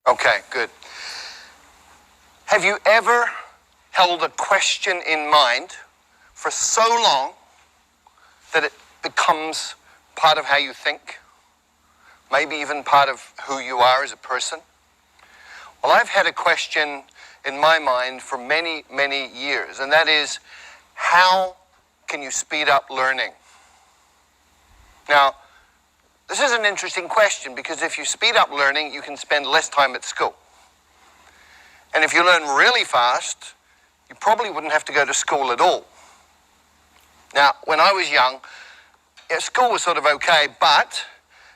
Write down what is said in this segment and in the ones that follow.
Okay, good. Have you ever held a question in mind for so long that it becomes part of how you think? Maybe even part of who you are as a person? Well, I've had a question in my mind for many, many years, and that is, how can you speed up learning? Now, this is an interesting question because if you speed up learning, you can spend less time at school. And if you learn really fast, you probably wouldn't have to go to school at all. Now, when I was young, school was sort of okay, but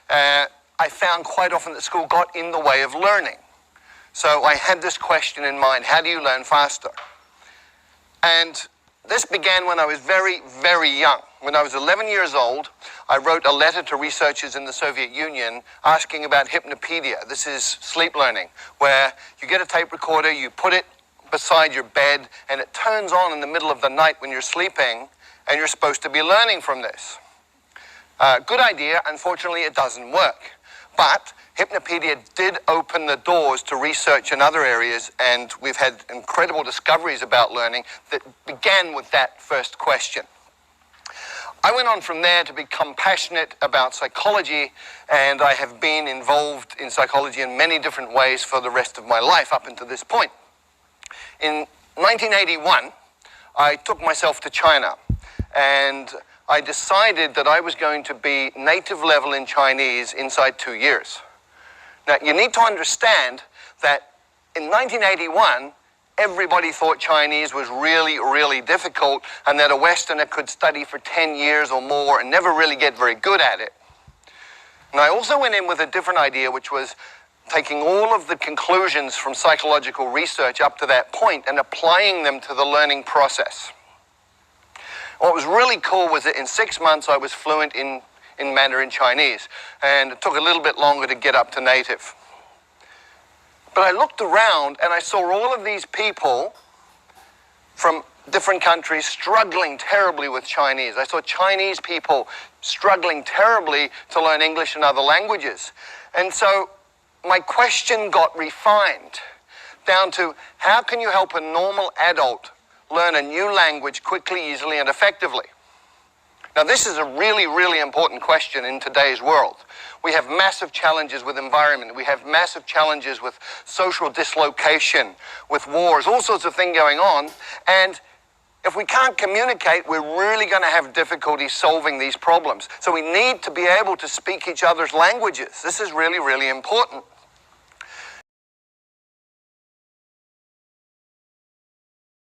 I found quite often that school got in the way of learning. So I had this question in mind: how do you learn faster? And this began when I was very, very young. When I was 11 years old, I wrote a letter to researchers in the Soviet Union asking about hypnopedia. This is sleep learning, where you get a tape recorder, you put it beside your bed, and it turns on in the middle of the night when you're sleeping, and you're supposed to be learning from this. Good idea. Unfortunately, it doesn't work. But hypnopedia did open the doors to research in other areas, and we've had incredible discoveries about learning that began with that first question. I went on from there to become passionate about psychology, and I have been involved in psychology in many different ways for the rest of my life up until this point. In 1981, I took myself to China, and I decided that I was going to be native level in Chinese inside 2 years. Now, you need to understand that in 1981, everybody thought Chinese was really, really difficult and that a Westerner could study for 10 years or more and never really get very good at it. And I also went in with a different idea, which was taking all of the conclusions from psychological research up to that point and applying them to the learning process. What was really cool was that in 6 months I was fluent in Mandarin Chinese, and it took a little bit longer to get up to native. But I looked around and I saw all of these people from different countries struggling terribly with Chinese. I saw Chinese people struggling terribly to learn English and other languages. And so my question got refined down to, how can you help a normal adult learn a new language quickly, easily, and effectively? Now, this is a really, really important question in today's world. We have massive challenges with environment. We have massive challenges with social dislocation, with wars, all sorts of things going on. And if we can't communicate, we're really going to have difficulty solving these problems. So we need to be able to speak each other's languages. This is really, really important.